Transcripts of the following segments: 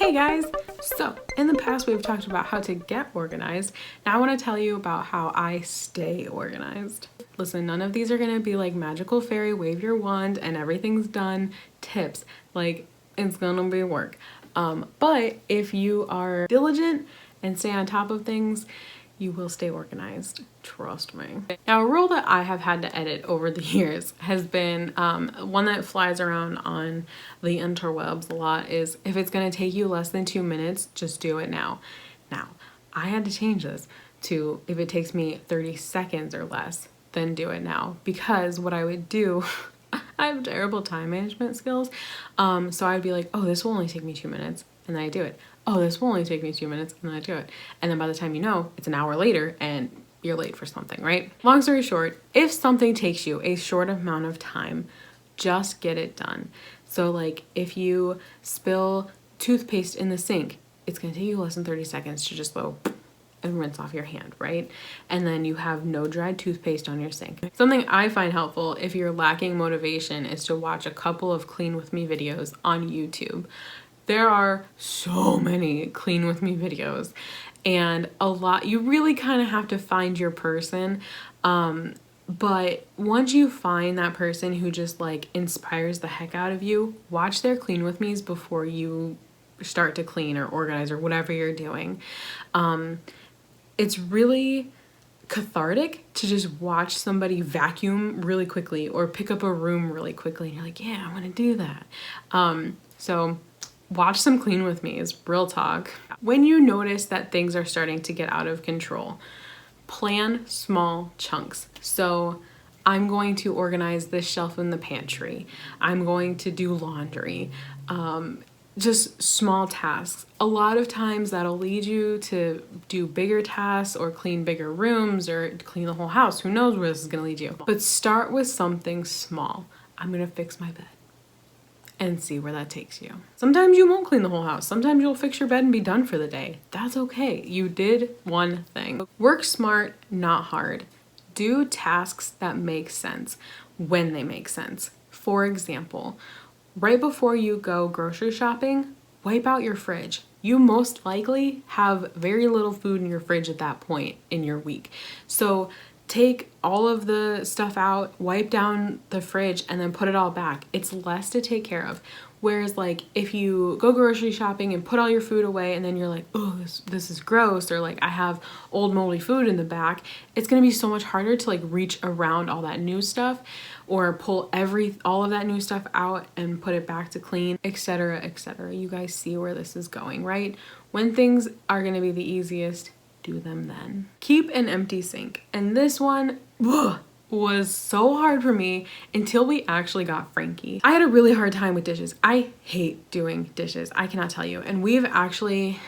Hey guys! So, in the past we've talked about how to get organized. Now I want to tell you about how I stay organized. Listen, none of these are going to be like magical fairy wave your wand and everything's done tips. Like, it's going to be work. But if you are diligent and stay on top of things, you will stay organized. Trust me. Now, a rule that I have had to edit over the years has been one that flies around on the interwebs a lot is if it's going to take you less than 2 minutes, just do it now. Now, I had to change this to if it takes me 30 seconds or less, then do it now. Because what I would do, I have terrible time management skills. So I'd be like, oh, this will only take me 2 minutes. And then I do it. Oh, this will only take me 2 minutes, and then I do it. And then by the time you know, it's an hour later and you're late for something, right? Long story short, if something takes you a short amount of time, just get it done. So like if you spill toothpaste in the sink, it's gonna take you less than 30 seconds to just go and rinse off your hand, right? And then you have no dried toothpaste on your sink. Something I find helpful if you're lacking motivation is to watch a couple of Clean With Me videos on YouTube. There are so many Clean With Me videos and a lot, you really kind of have to find your person. But once you find that person who just like inspires the heck out of you, watch their Clean With Me's before you start to clean or organize or whatever you're doing. It's really cathartic to just watch somebody vacuum really quickly or pick up a room really quickly. And you're like, yeah, I want to do that. So watch some Clean With Me's, real talk. When you notice that things are starting to get out of control, plan small chunks. So I'm going to organize this shelf in the pantry. I'm going to do laundry. Just small tasks. A lot of times that'll lead you to do bigger tasks or clean bigger rooms or clean the whole house. Who knows where this is gonna lead you. But start with something small. I'm gonna fix my bed and see where that takes you. Sometimes you won't clean the whole house. Sometimes you'll fix your bed and be done for the day. That's okay. You did one thing. Work smart, not hard. Do tasks that make sense when they make sense. For example, right before you go grocery shopping, wipe out your fridge. You most likely have very little food in your fridge at that point in your week. So take all of the stuff out, wipe down the fridge, and then put it all back. It's less to take care of. Whereas like if you go grocery shopping and put all your food away and then you're like, oh, this is gross, or like I have old moldy food in the back, it's gonna be so much harder to like reach around all that new stuff or pull all of that new stuff out and put it back to clean, etc., etc. You guys see where this is going, right? When things are gonna be the easiest, do them then. Keep an empty sink. And this one was so hard for me until we actually got Frankie. I had a really hard time with dishes. I hate doing dishes. I cannot tell you. And we've actually,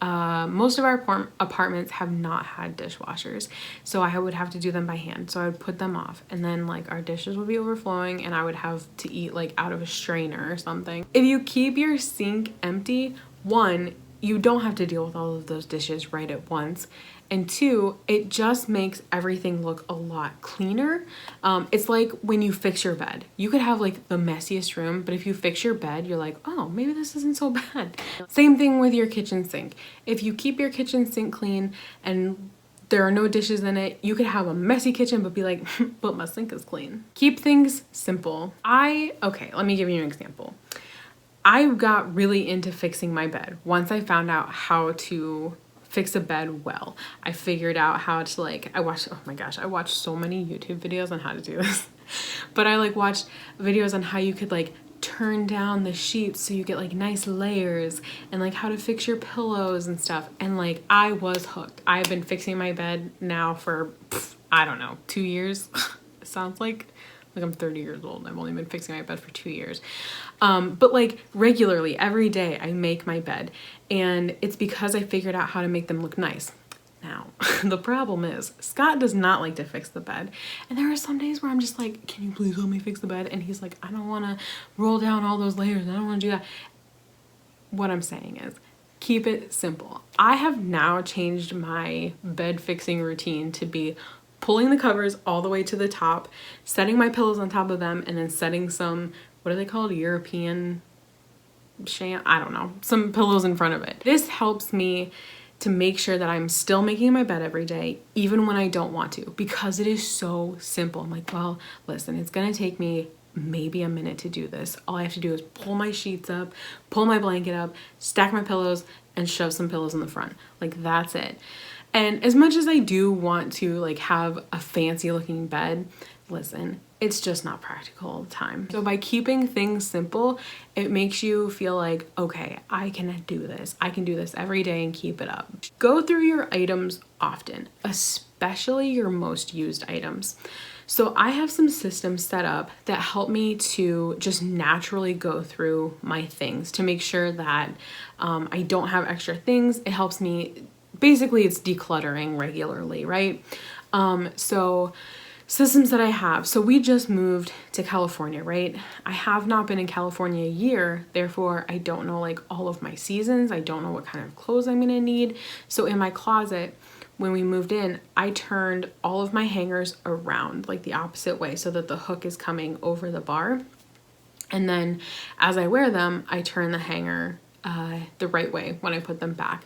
most of our apartments have not had dishwashers. So I would have to do them by hand. So I would put them off and then like our dishes would be overflowing and I would have to eat like out of a strainer or something. If you keep your sink empty, one, you don't have to deal with all of those dishes right at once. And two, it just makes everything look a lot cleaner. It's like when you fix your bed. You could have like the messiest room, but if you fix your bed, you're like, oh, maybe this isn't so bad. Same thing with your kitchen sink. If you keep your kitchen sink clean and there are no dishes in it, you could have a messy kitchen but be like, but my sink is clean. Keep things simple. Okay, let me give you an example. I got really into fixing my bed once I found out how to fix a bed well. I figured out how to oh my gosh, I watched so many YouTube videos on how to do this. But I like watched videos on how you could like turn down the sheets so you get like nice layers and like how to fix your pillows and stuff. And like I was hooked. I've been fixing my bed now for, I don't know, 2 years. It sounds like I'm 30 years old and I've only been fixing my bed for 2 years. But like regularly, every day I make my bed and it's because I figured out how to make them look nice. Now, the problem is Scott does not like to fix the bed. And there are some days where I'm just like, can you please help me fix the bed? And he's like, I don't want to roll down all those layers. I don't want to do that. What I'm saying is keep it simple. I have now changed my bed fixing routine to be pulling the covers all the way to the top, setting my pillows on top of them, and then setting some, what are they called? European I don't know, some pillows in front of it. This helps me to make sure that I'm still making my bed every day, even when I don't want to, because it is so simple. I'm like, well, listen, it's gonna take me maybe a minute to do this. All I have to do is pull my sheets up, pull my blanket up, stack my pillows, and shove some pillows in the front. Like, that's it. And as much as I do want to like have a fancy looking bed, listen, it's just not practical all the time. So by keeping things simple, it makes you feel like, okay, I can do this. I can do this every day and keep it up. Go through your items often, especially your most used items. So I have some systems set up that help me to just naturally go through my things to make sure that I don't have extra things. It helps me, basically it's decluttering regularly, right? So systems that I have. So we just moved to California, right? I have not been in California a year, therefore I don't know like all of my seasons. I don't know what kind of clothes I'm gonna need. So in my closet, when we moved in, I turned all of my hangers around like the opposite way so that the hook is coming over the bar. And then as I wear them, I turn the hanger the right way when I put them back.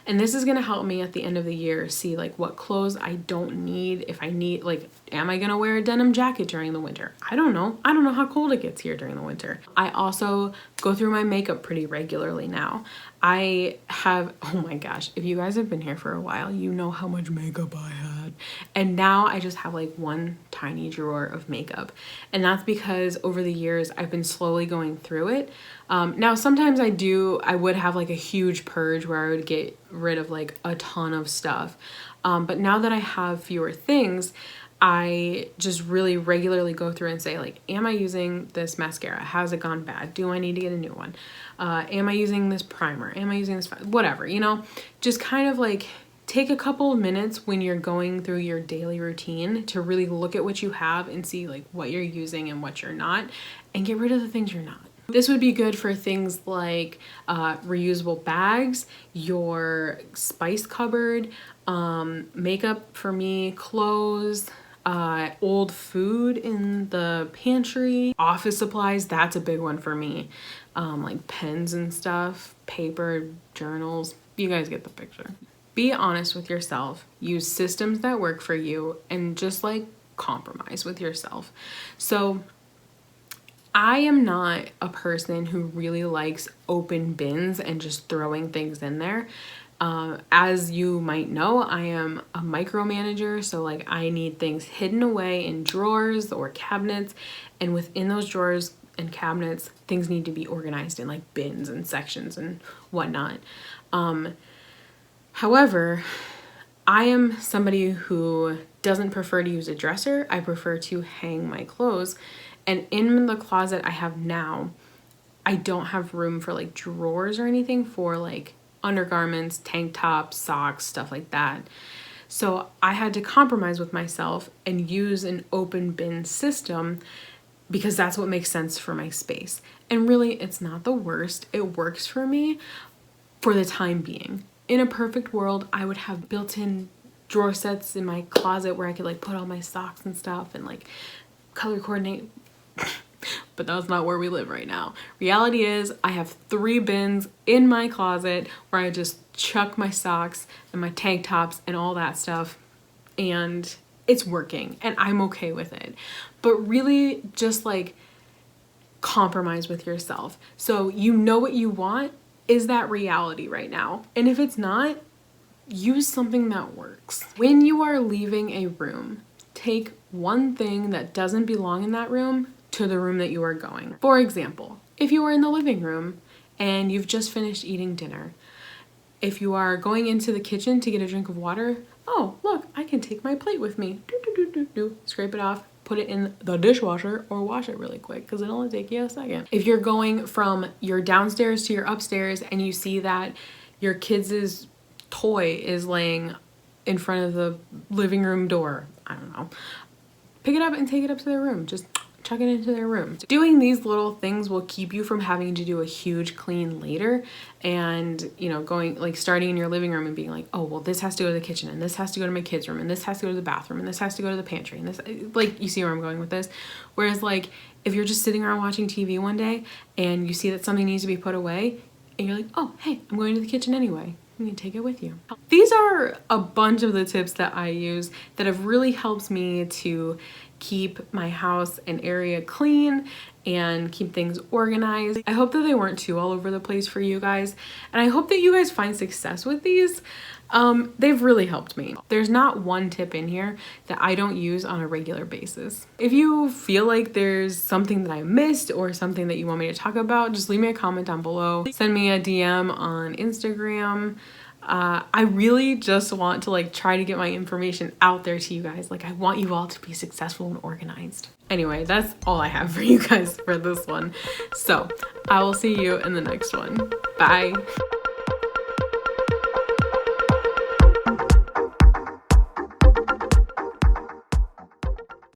And this is gonna help me at the end of the year see like what clothes I don't need. If I need, like, am I gonna wear a denim jacket during the winter? I don't know. I don't know how cold it gets here during the winter. I also go through my makeup pretty regularly now. I have, oh my gosh, if you guys have been here for a while, you know how much makeup I had. And now I just have like one tiny drawer of makeup. And that's because over the years, I've been slowly going through it. Now, sometimes I would have like a huge purge where I would get rid of like a ton of stuff. But now that I have fewer things, I just really regularly go through and say like, am I using this mascara? Has it gone bad? Do I need to get a new one? Am I using this primer? Am I using this, whatever, you know, just kind of like take a couple of minutes when you're going through your daily routine to really look at what you have and see like what you're using and what you're not, and get rid of the things you're not. This would be good for things like reusable bags, your spice cupboard, makeup for me, clothes, old food in the pantry, office supplies. That's a big one for me. Like pens and stuff, paper, journals. You guys get the picture. Be honest with yourself. Use systems that work for you and just like compromise with yourself. So I am not a person who really likes open bins and just throwing things in there. As you might know, I am a micromanager, so like I need things hidden away in drawers or cabinets, and within those drawers and cabinets, things need to be organized in like bins and sections and whatnot. However, I am somebody who doesn't prefer to use a dresser. I prefer to hang my clothes. And in the closet I have now, I don't have room for like drawers or anything for like undergarments, tank tops, socks, stuff like that. So I had to compromise with myself and use an open bin system because that's what makes sense for my space. And really, it's not the worst. It works for me for the time being. In a perfect world, I would have built-in drawer sets in my closet where I could like put all my socks and stuff and like color coordinate. But that's not where we live right now. Reality is I have 3 bins in my closet where I just chuck my socks and my tank tops and all that stuff, and it's working and I'm okay with it. But really just like compromise with yourself. So you know what you want. Is that reality right now? And if it's not, use something that works. When you are leaving a room, take one thing that doesn't belong in that room to the room that you are going. For example, if you are in the living room and you've just finished eating dinner, if you are going into the kitchen to get a drink of water, oh, look, I can take my plate with me. Scrape it off, put it in the dishwasher or wash it really quick because it'll only take you a second. If you're going from your downstairs to your upstairs and you see that your kids' toy is laying in front of the living room door, I don't know, pick it up and take it up to their room. Just chuck it into their room. Doing these little things will keep you from having to do a huge clean later and, you know, going like starting in your living room and being like, oh, well, this has to go to the kitchen and this has to go to my kids' room and this has to go to the bathroom and this has to go to the pantry and this, like, you see where I'm going with this? Whereas like if you're just sitting around watching TV one day and you see that something needs to be put away and you're like, oh, hey, I'm going to the kitchen anyway. You can take it with you. These are a bunch of the tips that I use that have really helped me to keep my house and area clean and keep things organized. I hope that they weren't too all over the place for you guys, and I hope that you guys find success with these. They've really helped me. There's not one tip in here that I don't use on a regular basis. If you feel like there's something that I missed or something that you want me to talk about, just leave me a comment down below. Send me a DM on Instagram. I really just want to like try to get my information out there to you guys. Like I want you all to be successful and organized. Anyway, that's all I have for you guys for this one. So I will see you in the next one. Bye.